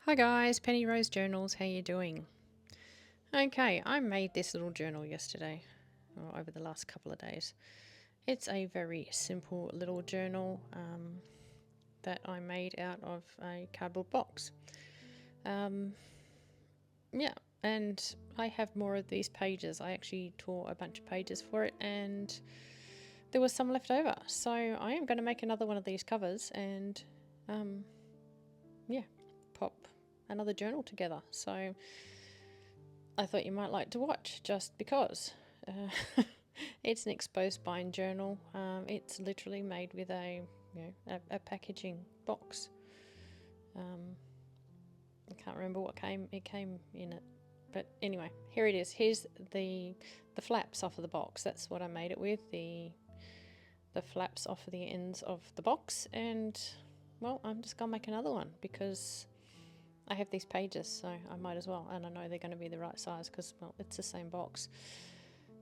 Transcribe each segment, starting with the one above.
Hi guys, Penny Rose Journals, how you doing? Okay, I made this little journal yesterday, or over the last couple of days. It's a very simple little journal that I made out of a cardboard box. Yeah, and I have more of these pages. I actually tore a bunch of pages for it and there was some left over. So I am going to make another one of these covers and pop another journal together. So I thought you might like to watch just because. It's an exposed bind journal. It's literally made with a packaging box. I can't remember what came in it, but anyway, here it is. Here's the flaps off of the box. That's what I made it with. The flaps off of the ends of the box, and well, I'm just gonna make another one because I have these pages, so I might as well, and I know they're going to be the right size because, well, it's the same box.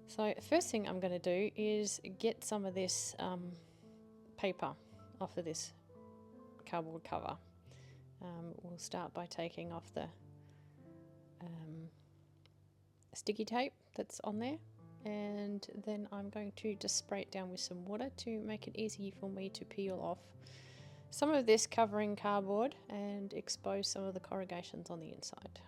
So first thing I'm going to do is get some of this paper off of this cardboard cover. We'll start by taking off the sticky tape that's on there, and then I'm going to just spray it down with some water to make it easy for me to peel off some of this covering cardboard and expose some of the corrugations on the inside.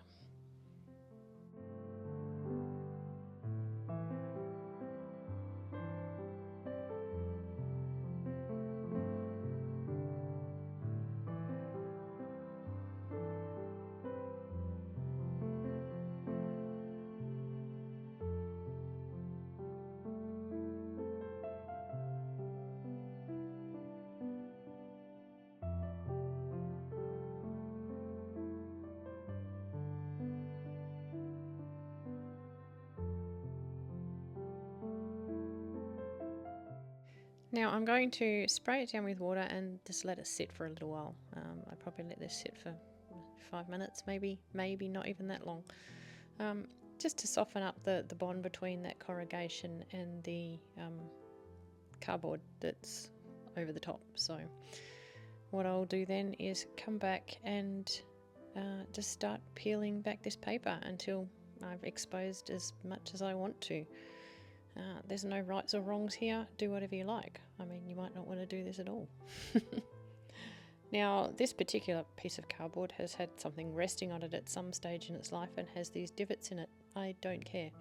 Now I'm going to spray it down with water and just let it sit for a little while. I probably let this sit for 5 minutes, maybe not even that long, just to soften up the bond between that corrugation and the cardboard that's over the top. So what I'll do then is come back and just start peeling back this paper until I've exposed as much as I want to. There's no rights or wrongs here. Do whatever you like. I mean, you might not want to do this at all. Now, this particular piece of cardboard has had something resting on it at some stage in its life and has these divots in it. I don't care.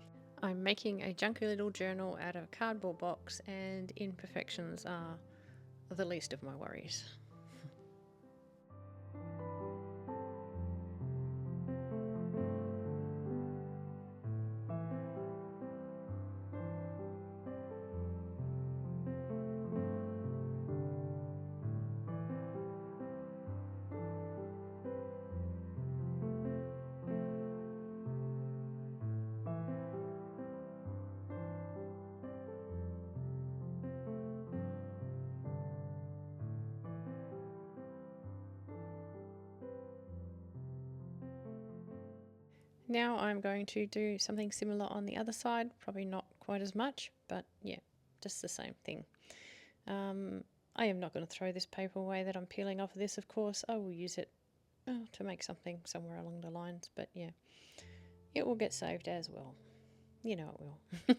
I'm making a junky little journal out of a cardboard box, and imperfections are the least of my worries. Now I'm going to do something similar on the other side, probably not quite as much, but yeah, just the same thing. I am not going to throw this paper away that I'm peeling off of this, of course. I will use it to make something somewhere along the lines, but yeah, it will get saved as well. You know it will.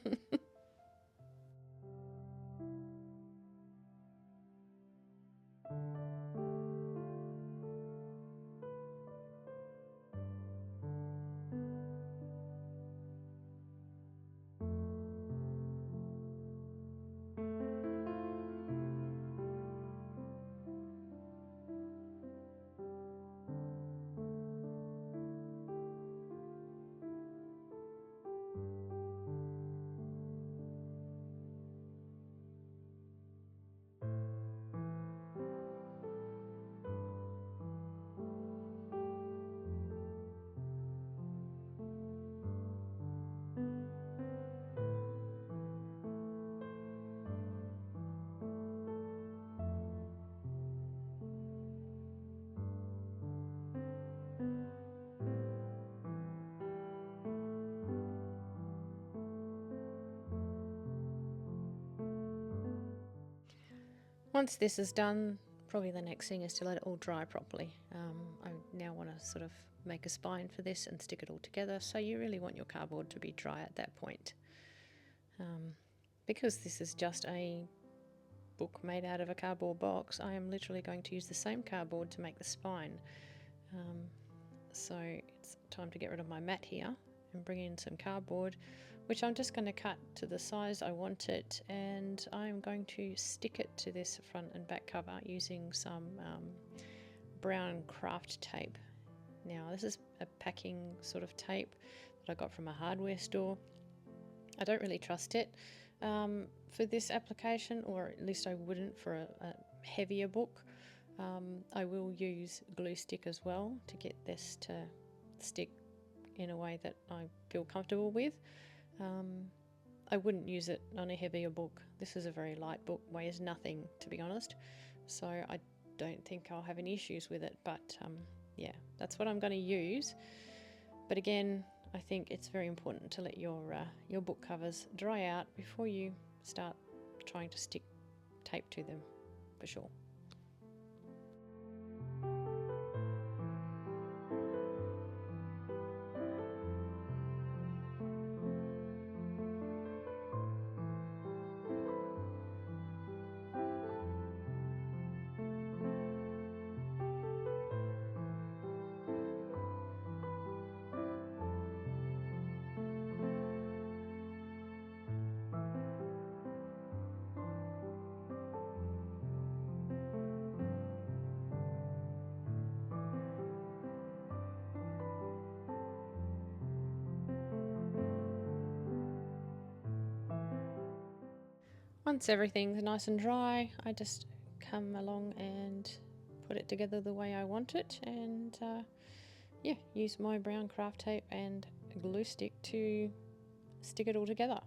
Once this is done, probably the next thing is to let it all dry properly. I now want to sort of make a spine for this and stick it all together. So you really want your cardboard to be dry at that point. Because this is just a book made out of a cardboard box, I am literally going to use the same cardboard to make the spine. So it's time to get rid of my mat here and bring in some cardboard, which I'm just going to cut to the size I want it, and I'm going to stick it to this front and back cover using some brown craft tape. Now this is a packing sort of tape that I got from a hardware store. I don't really trust it for this application, or at least I wouldn't for a heavier book. I will use glue stick as well to get this to stick in a way that I feel comfortable with. I wouldn't use it on a heavier book. This is a very light book, weighs nothing to be honest, so I don't think I'll have any issues with it, but yeah, that's what I'm going to use. But again, I think it's very important to let your book covers dry out before you start trying to stick tape to them, for sure. Once everything's nice and dry, I just come along and put it together the way I want it, and yeah, use my brown craft tape and glue stick to stick it all together.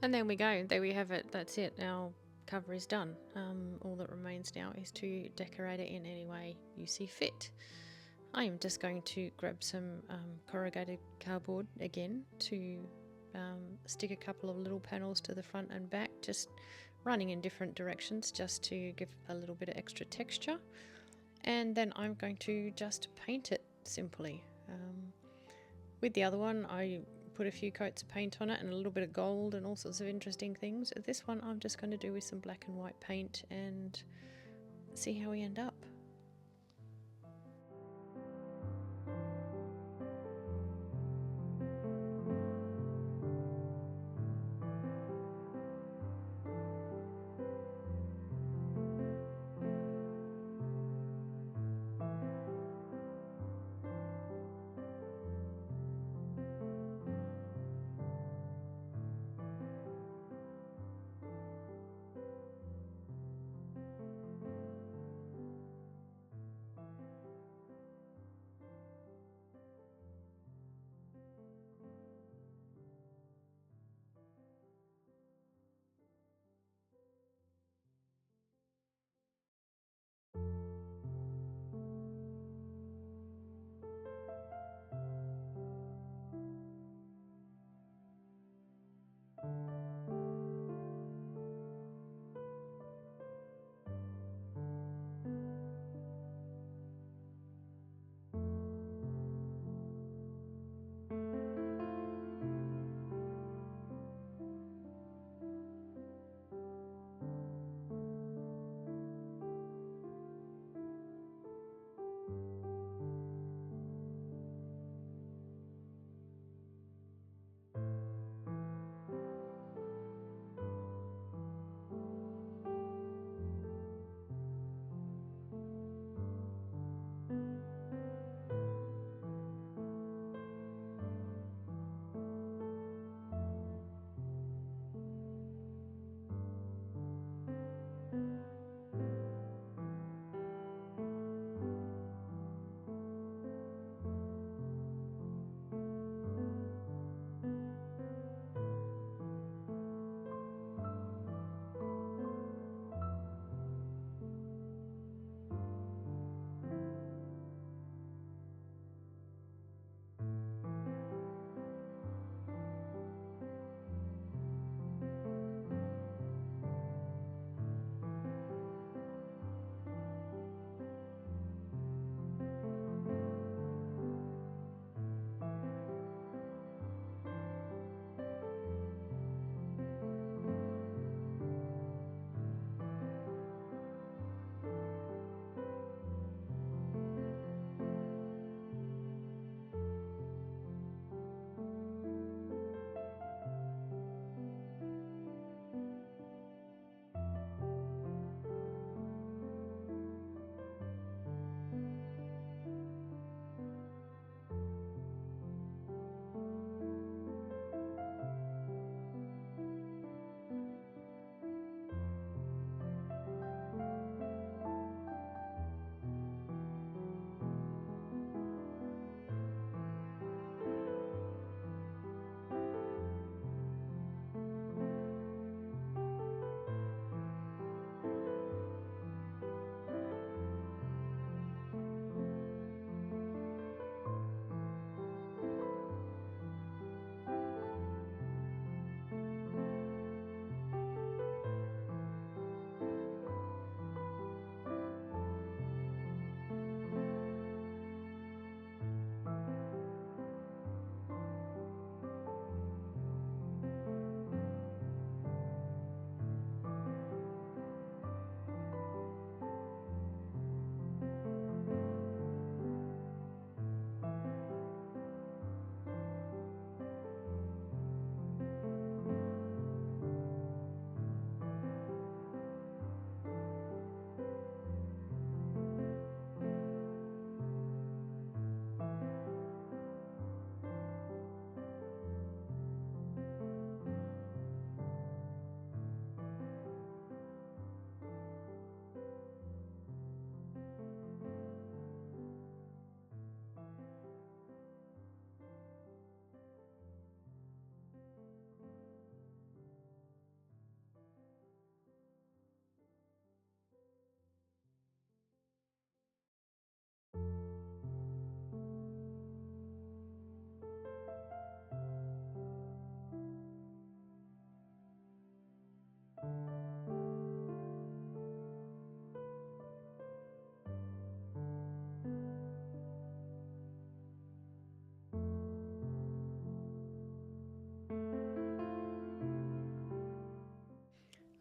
And there we go. There we have it. That's it. Our cover is done. All that remains now is to decorate it in any way you see fit. I am just going to grab some corrugated cardboard again to stick a couple of little panels to the front and back, just running in different directions just to give a little bit of extra texture. And then I'm going to just paint it simply. With the other one, I put a few coats of paint on it and a little bit of gold and all sorts of interesting things. This one I'm just going to do with some black and white paint and see how we end up.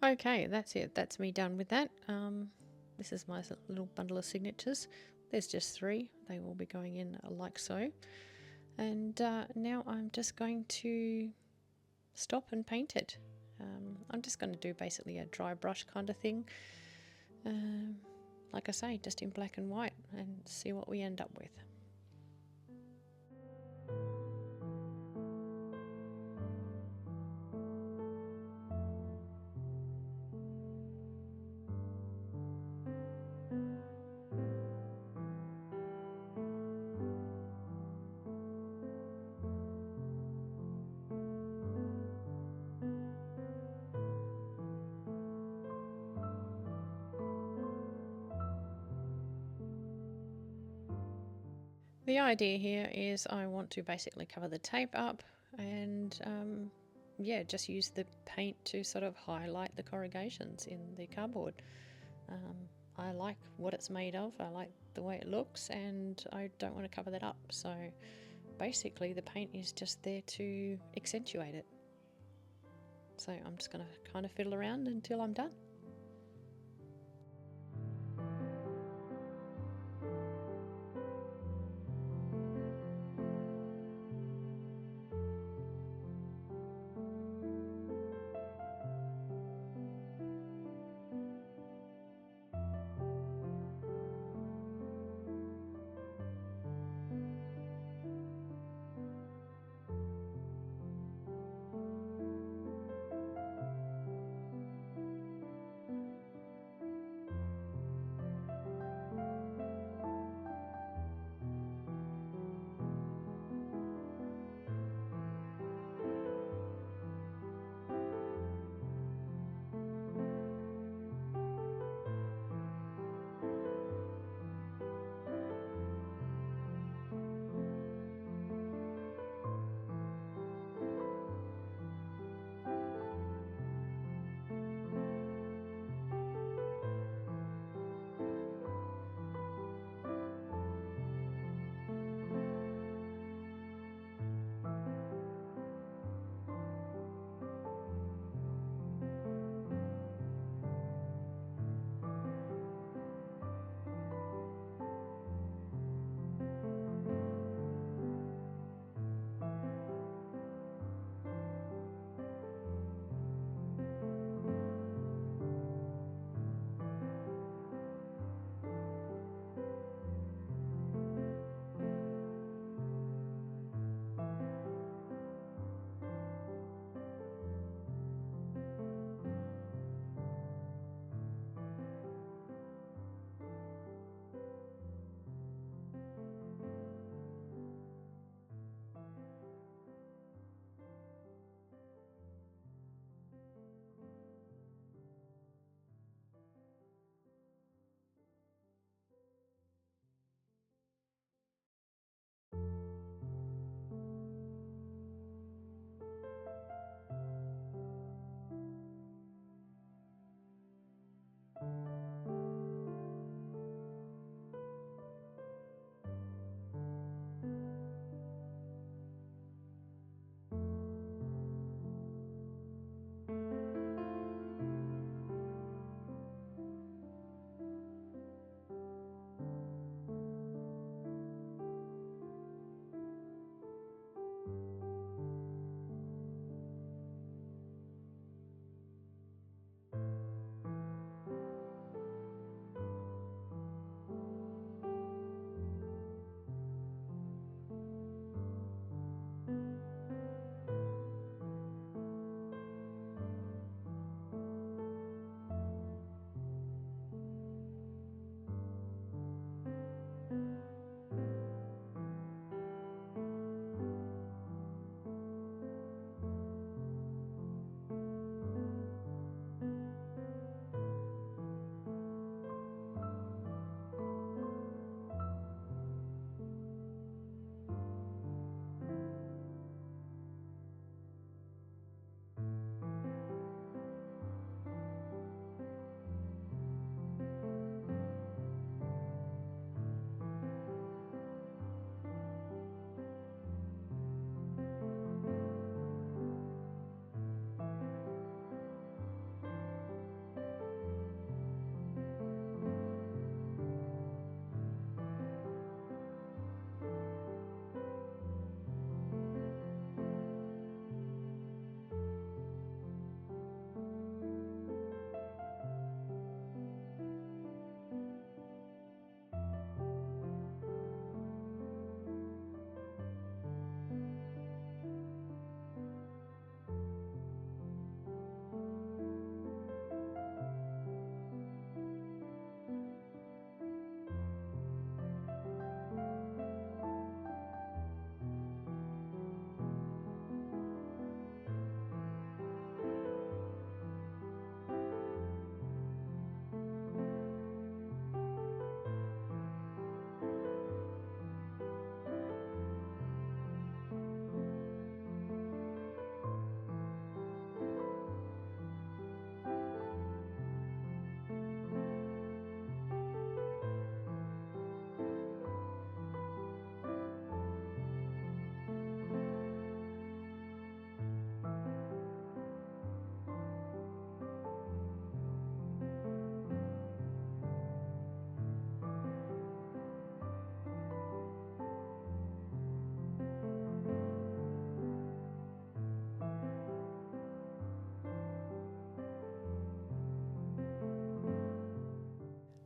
Okay, that's it. That's me done with that. This is my little bundle of signatures. There's just 3. They will be going in like so. And now I'm just going to stop and paint it. I'm just going to do basically a dry brush kind of thing. Like I say, just in black and white, and see what we end up with. The idea here is I want to basically cover the tape up and yeah, just use the paint to sort of highlight the corrugations in the cardboard. I like what it's made of, I like the way it looks, and I don't want to cover that up. So basically the paint is just there to accentuate it. So I'm just going to kind of fiddle around until I'm done.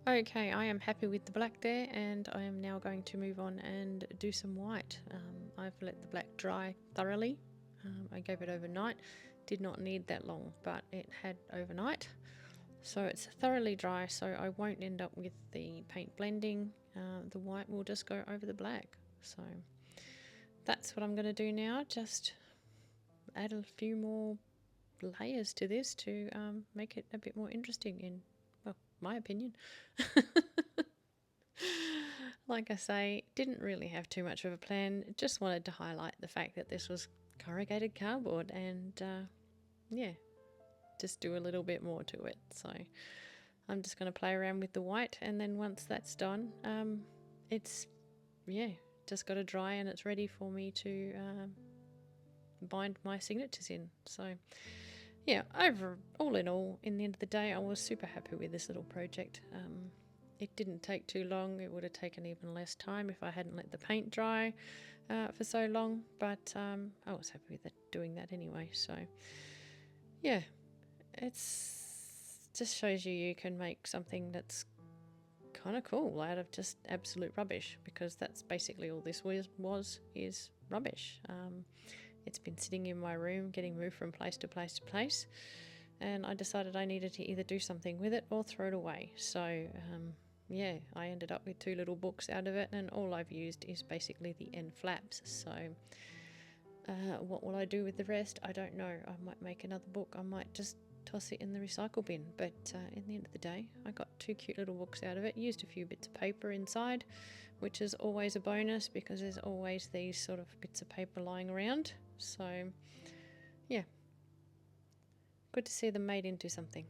Okay, I am happy with the black there, and I am now going to move on and do some white. I've let the black dry thoroughly. I gave it overnight. Did not need that long, but it had overnight. So it's thoroughly dry, so I won't end up with the paint blending. The white will just go over the black. So that's what I'm going to do now. Just add a few more layers to this to make it a bit more interesting in, well, my opinion. Like I say, didn't really have too much of a plan. Just wanted to highlight the fact that this was corrugated cardboard and yeah, just do a little bit more to it. So I'm just going to play around with the white, and then once that's done, it's, yeah, just got to dry and it's ready for me to bind my signatures in. So yeah, all in all, in the end of the day, I was super happy with this little project. It didn't take too long. It would have taken even less time if I hadn't let the paint dry for so long, but I was happy with it, doing that anyway. So yeah, it's just shows you can make something that's kind of cool out of just absolute rubbish, because that's basically all this is rubbish. It's been sitting in my room getting moved from place to place to place, and I decided I needed to either do something with it or throw it away. So yeah, I ended up with 2 little books out of it, and all I've used is basically the end flaps. So what will I do with the rest? I don't know. I might make another book. I might just toss it in the recycle bin. But in the end of the day, I got 2 cute little books out of it. Used a few bits of paper inside, which is always a bonus because there's always these sort of bits of paper lying around. So yeah, good to see them made into something.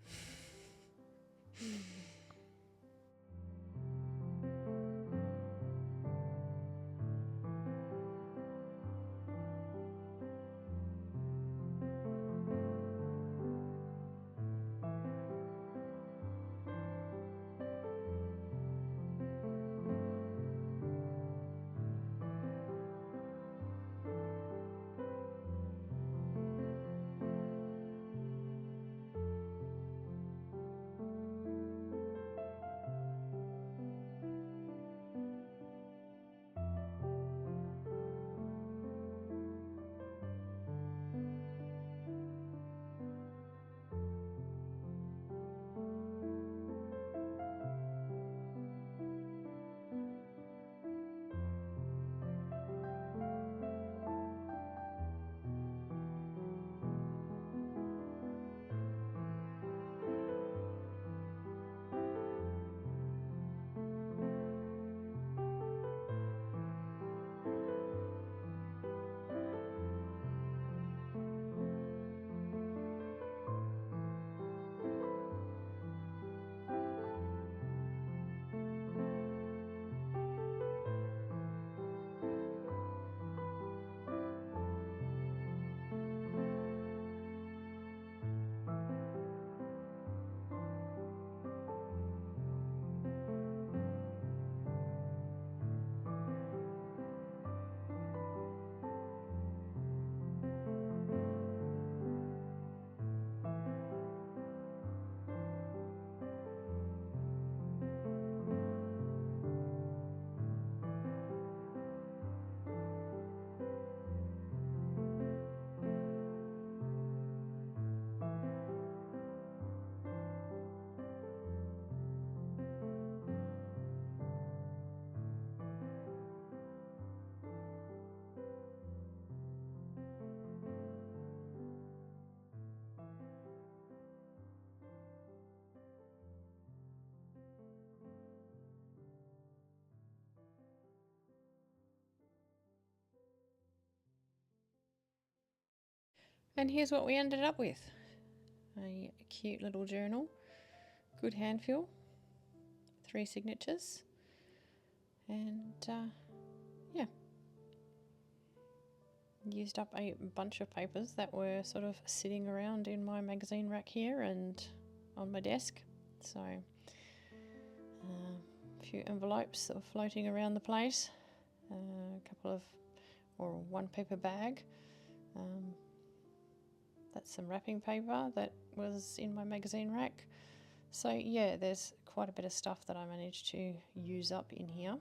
And here's what we ended up with. A cute little journal, good hand feel, 3 signatures, and yeah, used up a bunch of papers that were sort of sitting around in my magazine rack here and on my desk. So a few envelopes that were floating around the place, a couple of, or 1 paper bag. That's some wrapping paper that was in my magazine rack. So yeah, there's quite a bit of stuff that I managed to use up in here,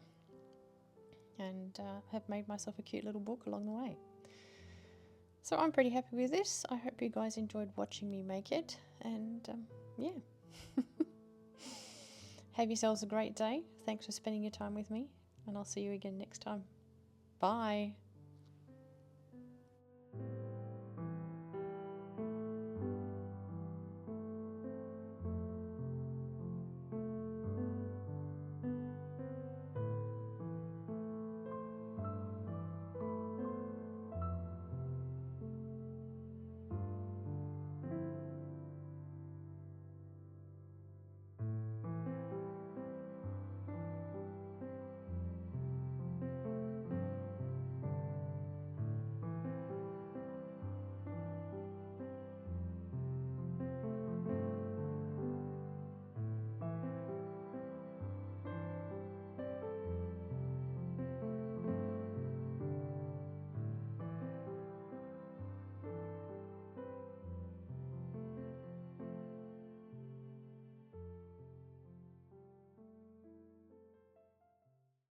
and have made myself a cute little book along the way. So I'm pretty happy with this. I hope you guys enjoyed watching me make it, and yeah. Have yourselves a great day. Thanks for spending your time with me, and I'll see you again next time. Bye.